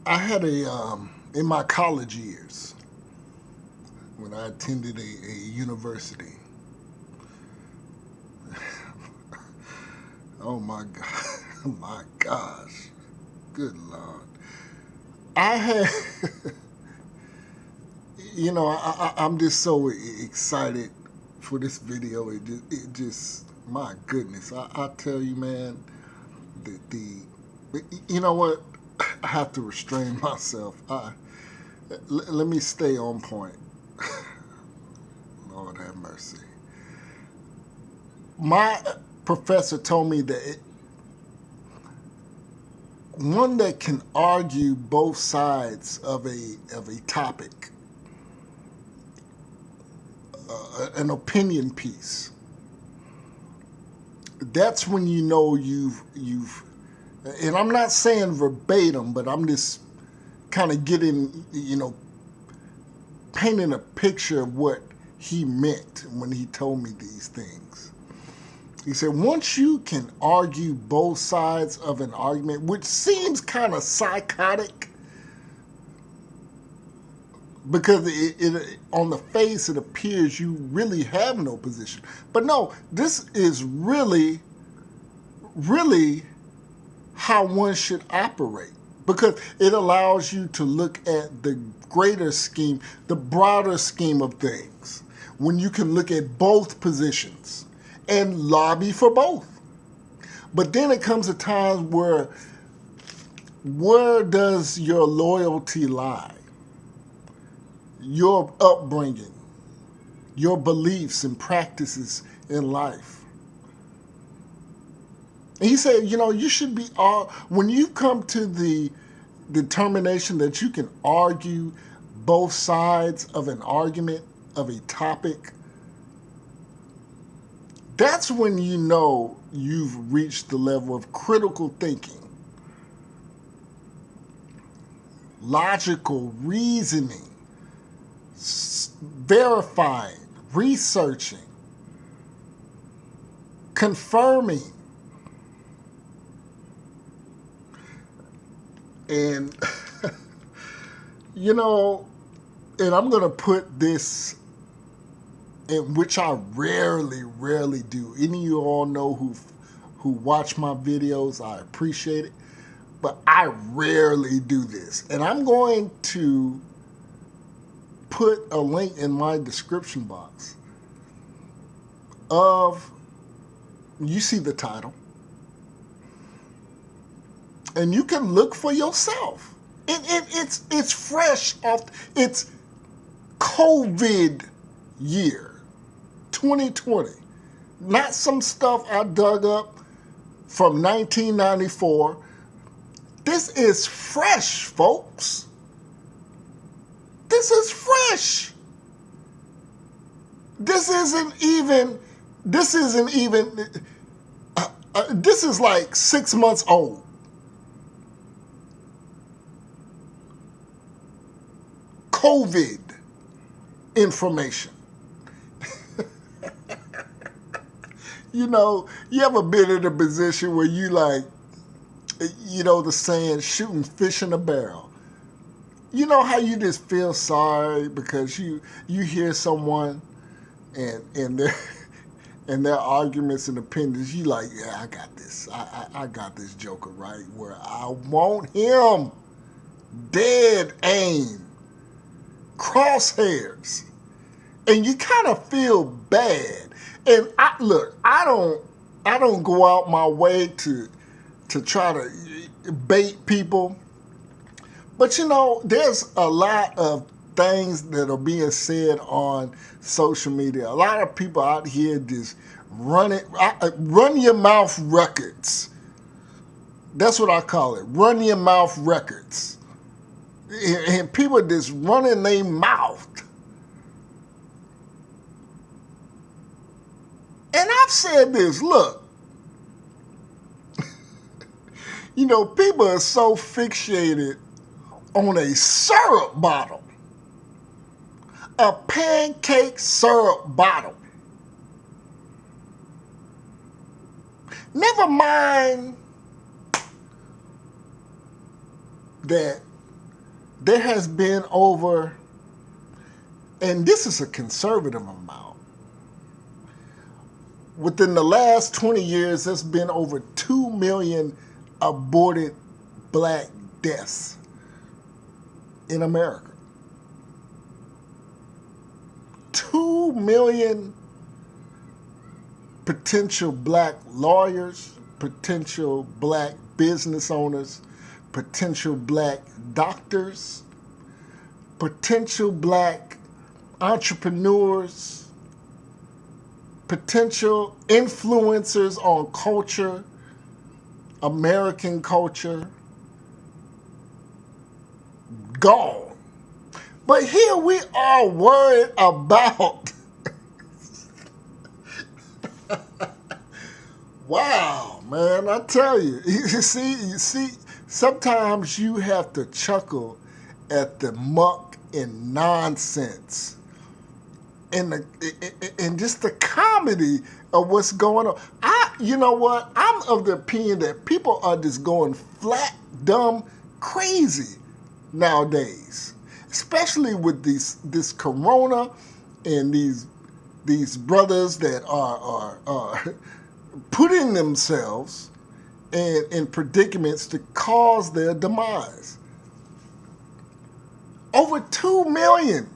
I had in my college years, when I attended a university, oh my God, my gosh, good Lord. I had, I'm just so excited for this video. It just my goodness. I tell you, man, you know what? I have to restrain myself. Let me stay on point. Lord have mercy. My professor told me that one that can argue both sides of a topic, an opinion piece. That's when you know you've, and I'm not saying verbatim, but I'm just kind of getting, painting a picture of what he meant when he told me these things. He said, once you can argue both sides of an argument, which seems kind of psychotic, because on the face it appears you really have no position. But no, this is really, really how one should operate, because it allows you to look at the greater scheme, the broader scheme of things, when you can look at both positions and lobby for both. But then it comes a time where does your loyalty lie? Your upbringing, your beliefs and practices in life. And he said, you should be, when you come to the determination that you can argue both sides of an argument, of a topic, that's when you know you've reached the level of critical thinking, logical reasoning, verifying, researching, confirming. And, and I'm going to put this in which I rarely do. Any of you all know who watch my videos, I appreciate it. But I rarely do this. And I'm going to put a link in my description box of, you see the title, and you can look for yourself. It's fresh off, it's COVID year, 2020. Not some stuff I dug up from 1994. This is fresh, folks. This is fresh. This isn't even, this is like 6 months old. COVID information. You ever been in a position where you like, the saying, shooting fish in a barrel. You know how you just feel sorry because you hear someone and their and their arguments and opinions, you like, yeah, I got this. I got this joker right where I want him. Dead aim. Crosshairs. And you kind of feel bad. And I don't go out my way to try to bait people. But there's a lot of things that are being said on social media. A lot of people out here just run your mouth records. That's what I call it. Run your mouth records. And people just running their mouth. And I've said this, look, people are so fixated on a syrup bottle, a pancake syrup bottle. Never mind that there has been over, and this is a conservative amount, within the last 20 years, there's been over 2 million aborted black deaths in America. 2 million potential black lawyers, potential black business owners, potential black doctors, potential black entrepreneurs, potential influencers on culture, American culture, gone. But here we are worried about wow, man, I tell you. You see, sometimes you have to chuckle at the muck and nonsense and just the comedy of what's going on. You know what? I'm of the opinion that people are just going flat, dumb, crazy nowadays, especially with this corona and these brothers that are putting themselves in predicaments to cause their demise. Over 2 million.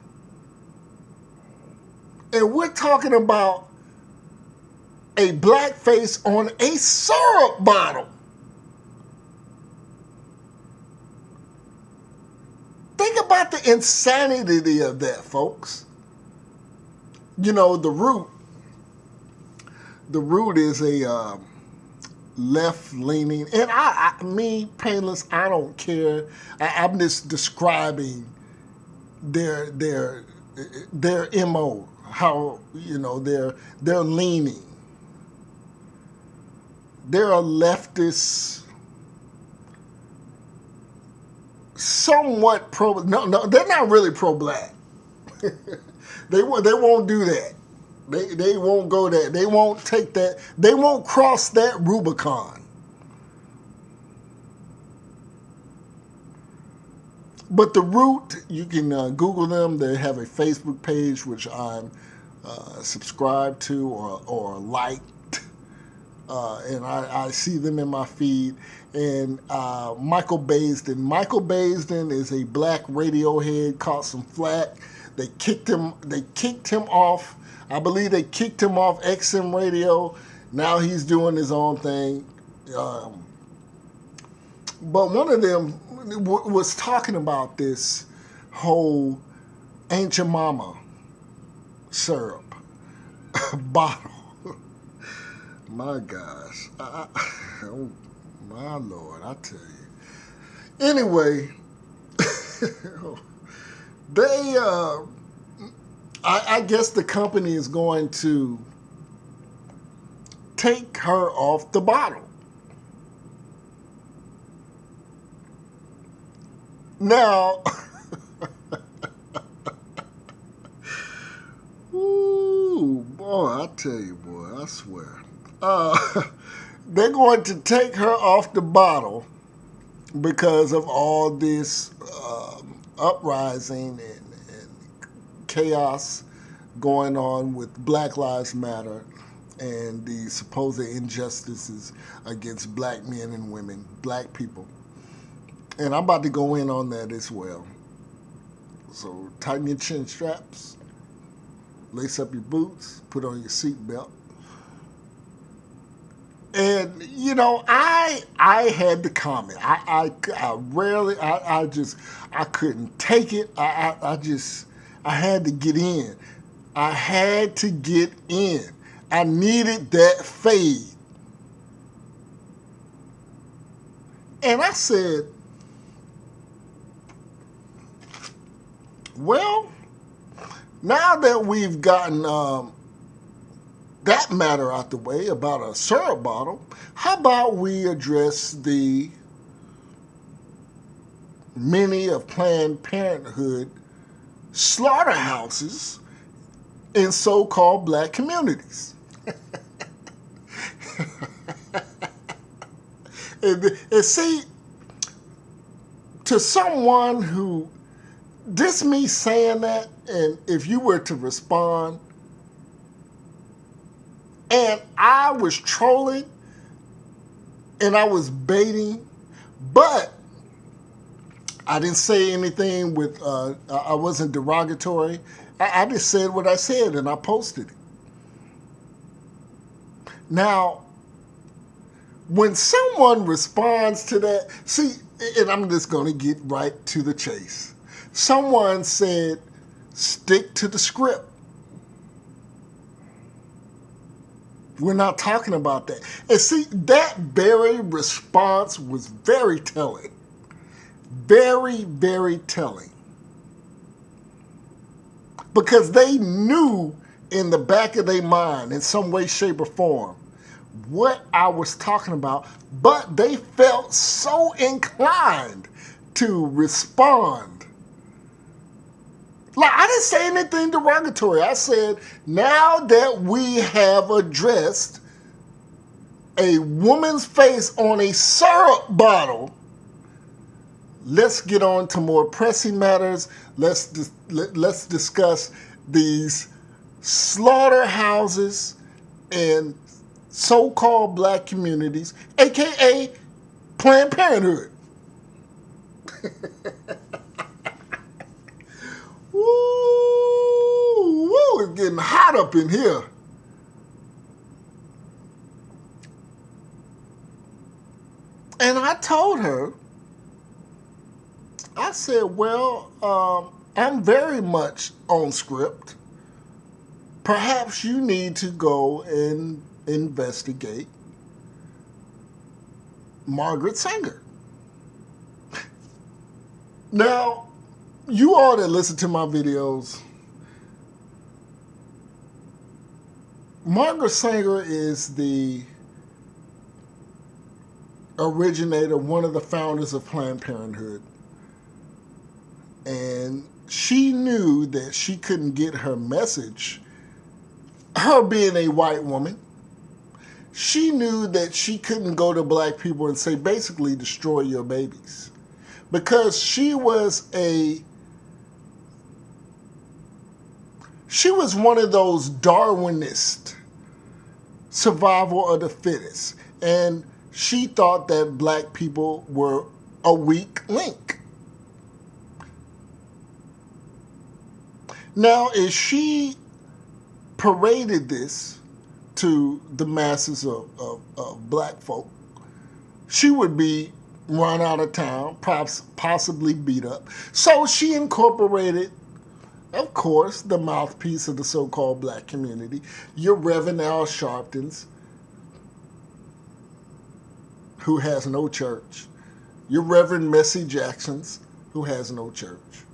And we're talking about a blackface on a syrup bottle. Think about the insanity of that, folks. You know, the Root is a left-leaning, and me, Painless, I don't care. I'm just describing their MO, how, you know, they're leaning. They're a leftist, somewhat pro. No, they're not really pro-black. They won't do that. They won't go there. They won't take that. They won't cross that Rubicon. But the Root, you can Google them. They have a Facebook page which I'm subscribed to or liked, and I see them in my feed. And Michael Baisden. Michael Baisden is a black Radiohead, caught some flack. They kicked him off. I believe they kicked him off XM Radio. Now he's doing his own thing. But one of them was talking about this whole Aunt Your Mama syrup bottle. My gosh. Oh, my Lord, I tell you. Anyway, they... I guess the company is going to take her off the bottle. Now, ooh, boy, I tell you, boy, I swear. They're going to take her off the bottle because of all this uprising and chaos going on with Black Lives Matter and the supposed injustices against black men and women, black people. And I'm about to go in on that as well. So tighten your chin straps, lace up your boots, put on your seatbelt. And, you know, I had to comment. I couldn't take it. I had to get in. I had to get in. I needed that fade. And I said, well, now that we've gotten that matter out the way about a syrup bottle, how about we address the many of Planned Parenthood slaughterhouses in so-called black communities? and see, to someone who, this me saying that, and if you were to respond, and I was trolling and I was baiting, but I didn't say anything with, I wasn't derogatory. I just said what I said and I posted it. Now, when someone responds to that, see, and I'm just going to get right to the chase. Someone said, stick to the script. We're not talking about that. And see, that very response was very telling. Very, very telling. Because they knew in the back of their mind, in some way, shape, or form, what I was talking about, but they felt so inclined to respond. Like, I didn't say anything derogatory. I said, now that we have addressed a woman's face on a syrup bottle, let's get on to more pressing matters. Let's discuss these slaughterhouses and so-called black communities, aka Planned Parenthood. Woo, it's getting hot up in here. And I told her, I said, well, I'm very much on script. Perhaps you need to go and investigate Margaret Sanger. Now, you all that listen to my videos, Margaret Sanger is the originator, one of the founders of Planned Parenthood. And she knew that she couldn't get her message, her being a white woman, she knew that she couldn't go to black people and say, basically, destroy your babies. Because she was one of those Darwinist survival of the fittest. And she thought that black people were a weak link. Now, if she paraded this to the masses of black folk, she would be run out of town, possibly beat up. So she incorporated, of course, the mouthpiece of the so-called black community, your Reverend Al Sharptons, who has no church, your Reverend Messie Jacksons, who has no church,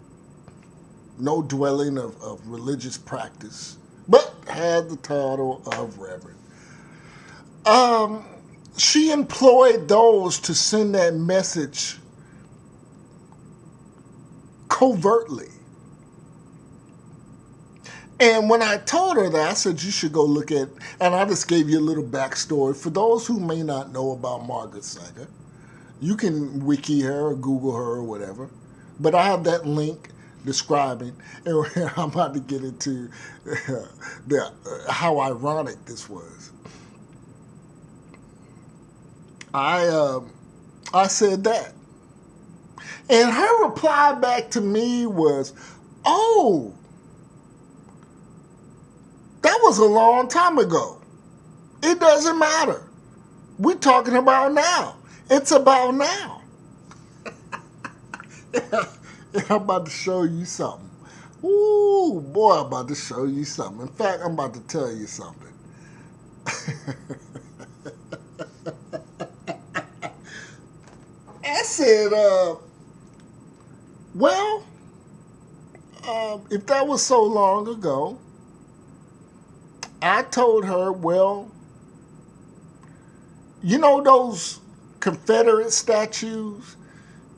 no dwelling of religious practice, but had the title of Reverend. She employed those to send that message covertly. And when I told her that, I said, you should go look at, and I just gave you a little backstory. For those who may not know about Margaret Sanger, you can wiki her or Google her or whatever. But I have that link describing, and I'm about to get into how ironic this was. I said that. And her reply back to me was, oh, that was a long time ago. It doesn't matter. We're talking about now. It's about now. And I'm about to show you something. Ooh, boy, I'm about to show you something. In fact, I'm about to tell you something. I said, well, if that was so long ago, I told her, well, you know those Confederate statues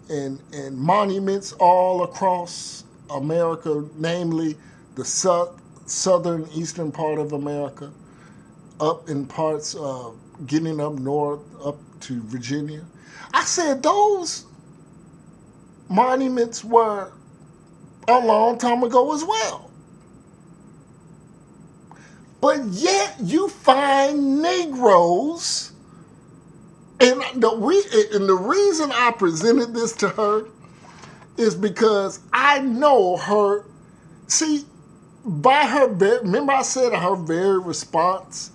and monuments all across America, namely the southern eastern part of America, up in parts of getting up north, up to Virginia. I said, those monuments were a long time ago as well. But yet you find Negroes, and the reason I presented this to her is because I know her. See, by her, remember I said her very response,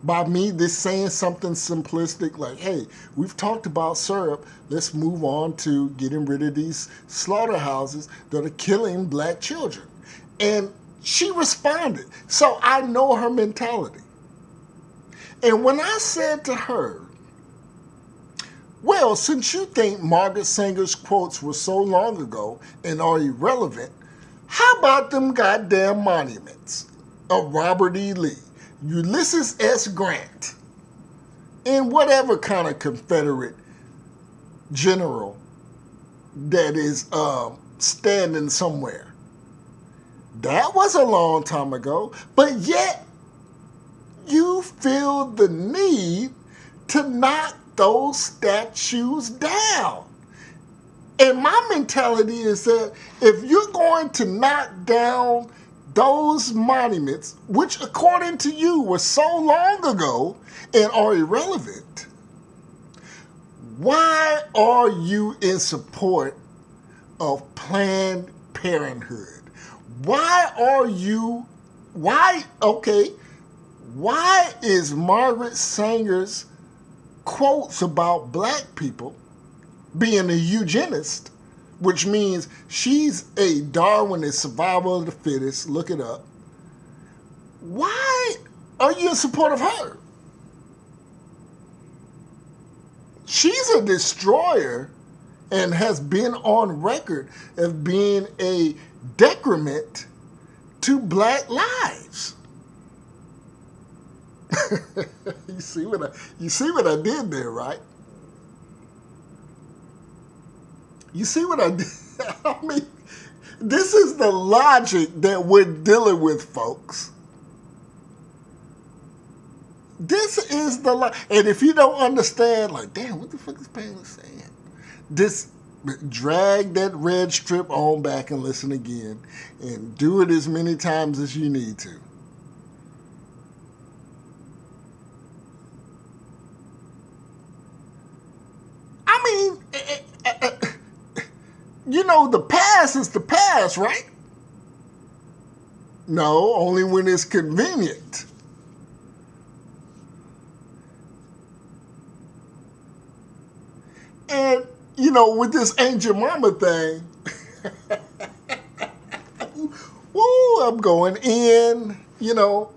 by me this saying something simplistic like, hey, we've talked about syrup, let's move on to getting rid of these slaughterhouses that are killing black children. And she responded. So I know her mentality. And when I said to her, well, since you think Margaret Sanger's quotes were so long ago and are irrelevant, how about them goddamn monuments of Robert E. Lee, Ulysses S. Grant, and whatever kind of Confederate general that is standing somewhere? That was a long time ago, but yet you feel the need to knock those statues down. And my mentality is that if you're going to knock down those monuments, which according to you were so long ago and are irrelevant, why are you in support of Planned Parenthood? Why is Margaret Sanger's quotes about black people, being a eugenist, which means she's a Darwinist, survival of the fittest, look it up, why are you in support of her? She's a destroyer and has been on record as being a decrement to black lives. You see what I did there, right? You see what I did? I mean, this is the logic that we're dealing with, folks. This is the logic. And if you don't understand, like, damn, what the fuck is Pamela saying? This, drag that red strip on back and listen again, and do it as many times as you need to. I mean, you know, the past is the past, right? No, only when it's convenient. And, you know, with this Ain't Your Mama thing, woo, I'm going in, you know.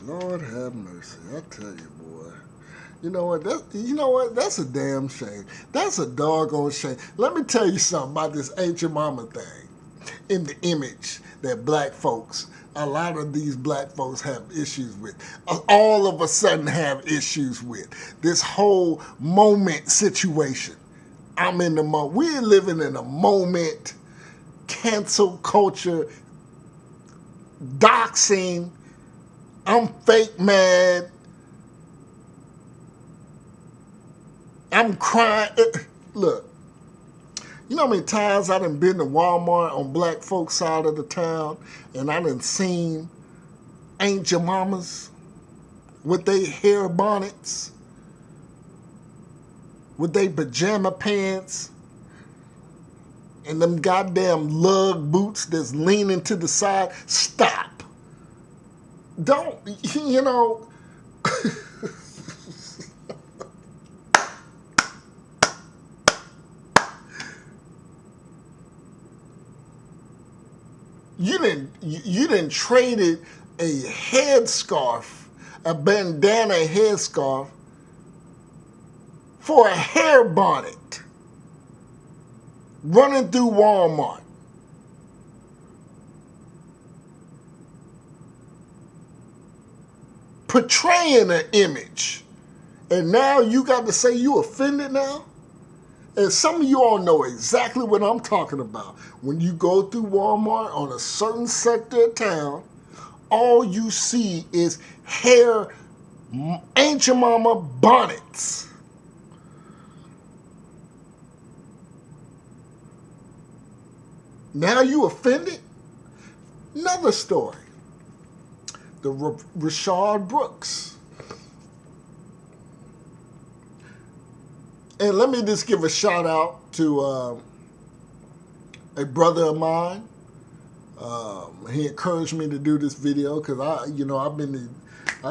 Lord have mercy, I tell you, boy. You know what? That's a damn shame. That's a doggone shame. Let me tell you something about this Ain't Your Mama thing. In the image that black folks, a lot of these black folks have issues with. All of a sudden have issues with. This whole moment situation. I'm in the moment. We're living in a moment. Cancel culture. Doxing. I'm fake mad. I'm crying. Look, you know how many times I done been to Walmart on black folks' side of the town and I done seen Ain't Your Mamas with they hair bonnets, with they pajama pants, and them goddamn lug boots that's leaning to the side. Stop. Don't, you know. You didn't traded a headscarf, a bandana headscarf, for a hair bonnet running through Walmart. Portraying an image. And now you got to say you offended now? And some of you all know exactly what I'm talking about. When you go through Walmart on a certain sector of town, all you see is hair, Ain't Your Mama bonnets. Now you offended? Another story. The Rayshard Brooks. And let me just give a shout out to a brother of mine. He encouraged me to do this video because I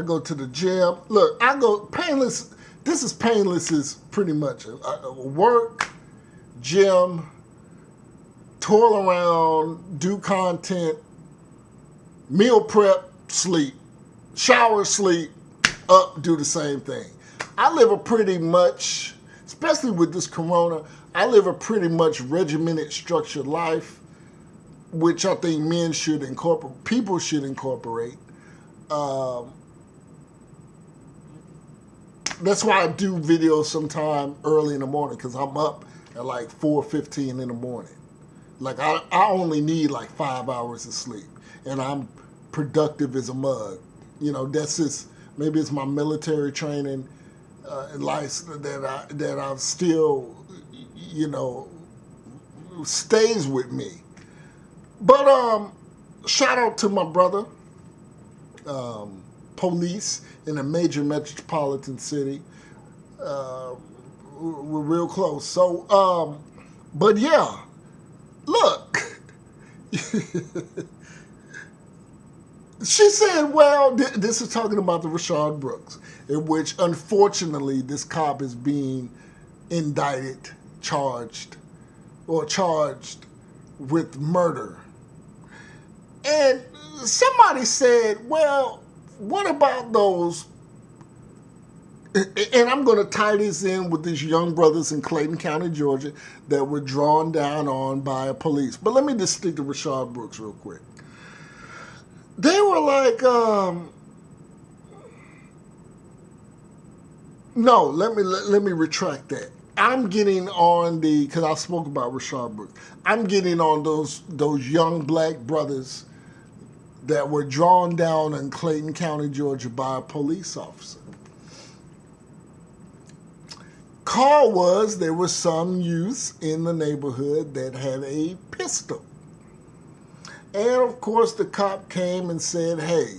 go to the gym. Look, I go painless. This is painless is pretty much work, gym, toil around, do content, meal prep, sleep, shower, sleep, up, do the same thing. I live a pretty much, especially with this corona, I live a pretty much regimented, structured life, which I think men should incorporate, people should incorporate. That's why I do videos sometime early in the morning, because I'm up at like 4:15 in the morning. Like I only need like 5 hours of sleep, and I'm productive as a mug. You know, that's just, maybe it's my military training life that I've still, you know, stays with me. But shout out to my brother, police in a major metropolitan city. We're real close. So, but yeah, look. She said, well, this is talking about the Rayshard Brooks, in which, unfortunately, this cop is being indicted, charged with murder. And somebody said, well, what about those, and I'm going to tie this in with these young brothers in Clayton County, Georgia, that were drawn down on by police. But let me just stick to Rayshard Brooks real quick. They were like, no, let me retract that. I'm getting on because I spoke about Rayshard Brooks. I'm getting on those young black brothers that were drawn down in Clayton County, Georgia by a police officer. Call was there were some youths in the neighborhood that had a pistol. And of course the cop came and said, hey,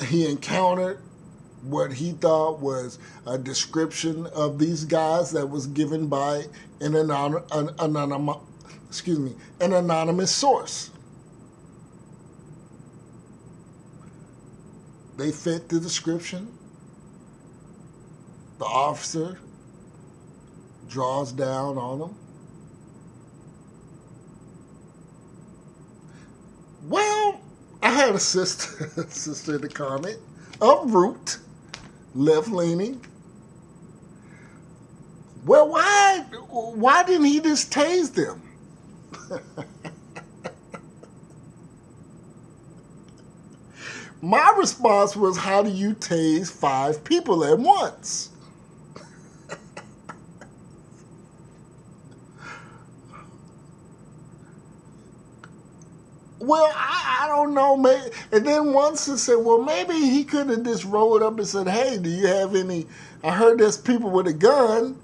he encountered what he thought was a description of these guys that was given by an anonymous source. They fit the description. The officer draws down on them. Well, I had a sister in the comment, uproot, left-leaning. Well, why didn't he just tase them? My response was, how do you tase 5 people at once? Well, I don't know, maybe. And then once it said, well, maybe he could have just rolled up and said, hey, do you have any, I heard there's people with a gun.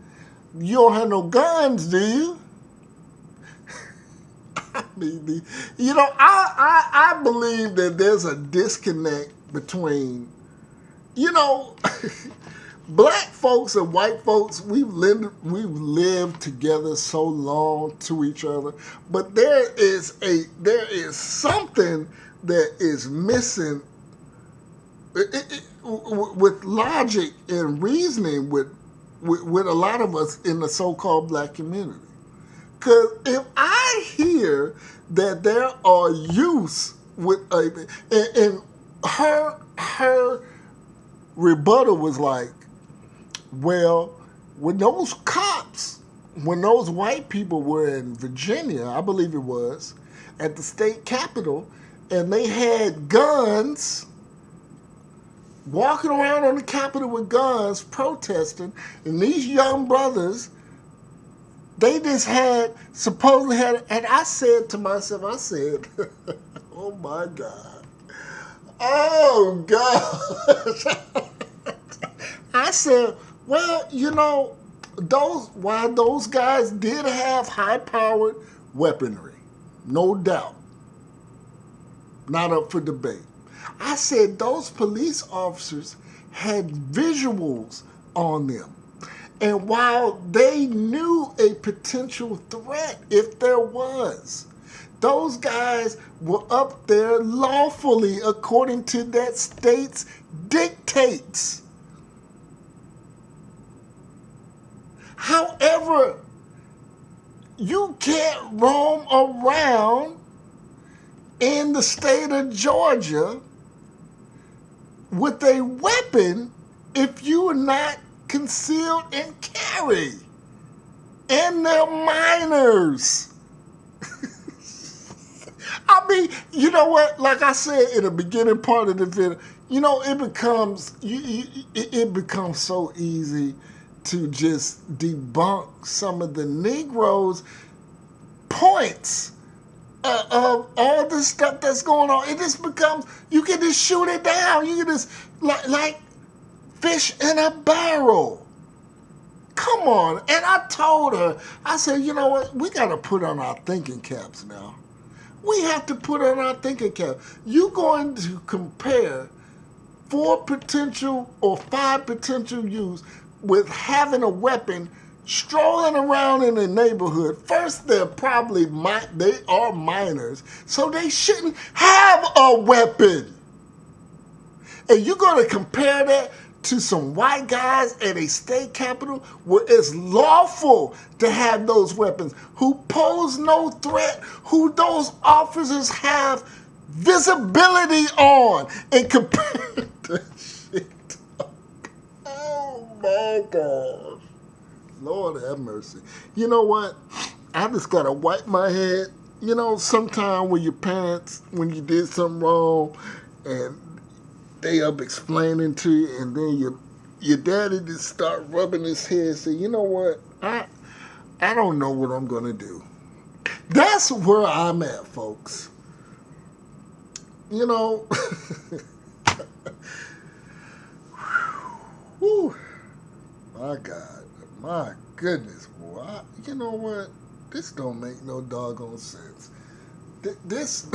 You don't have no guns, do you? I mean, you know, I believe that there's a disconnect between, you know, black folks and white folks, we've lived together so long to each other, but there is something that is missing with logic and reasoning with a lot of us in the so-called black community. Because if I hear that there are youths with and her rebuttal was like, well, when those white people were in Virginia, I believe it was, at the state capitol, and they had guns, walking around on the Capitol with guns, protesting, and these young brothers, they just supposedly had, and I said to myself, oh my God. Oh gosh. I said, well, you know, those guys did have high-powered weaponry. No doubt. Not up for debate. I said those police officers had visuals on them. And while they knew a potential threat, if there was, those guys were up there lawfully according to that state's dictates. However, you can't roam around in the state of Georgia with a weapon if you are not concealed and carry. And they're minors. I mean, you know what? Like I said in the beginning part of the video, you know, it becomes so easy to just debunk some of the Negroes' points of all this stuff that's going on. It just becomes, you can just shoot it down. You can just, like fish in a barrel. Come on. And I told her, I said, you know what? We got to put on our thinking caps now. We have to put on our thinking cap. You're going to compare 4 potential or 5 potential use with having a weapon strolling around in the neighborhood. First, they are minors, so they shouldn't have a weapon. And you're going to compare that to some white guys at a state capitol where it's lawful to have those weapons, who pose no threat, who those officers have visibility on, and compare that shit. Oh my gosh. Lord have mercy. You know what? I just got to wipe my head. You know, sometime when your parents, when you did something wrong, and they up explaining to you, and then your daddy just start rubbing his head and say, you know what? I don't know what I'm going to do. That's where I'm at, folks. You know, whew, my God, my goodness, boy. You know what? This don't make no doggone sense. This,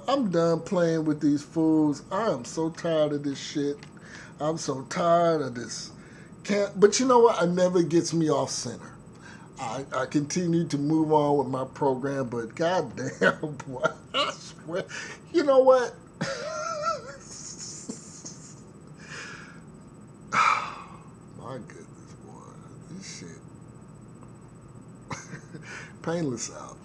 I'm done playing with these fools. I am so tired of this shit. I'm so tired of this. But you know what? It never gets me off center. I continue to move on with my program, but goddamn, boy, I swear. You know what? My goodness, boy. This shit. Painless out.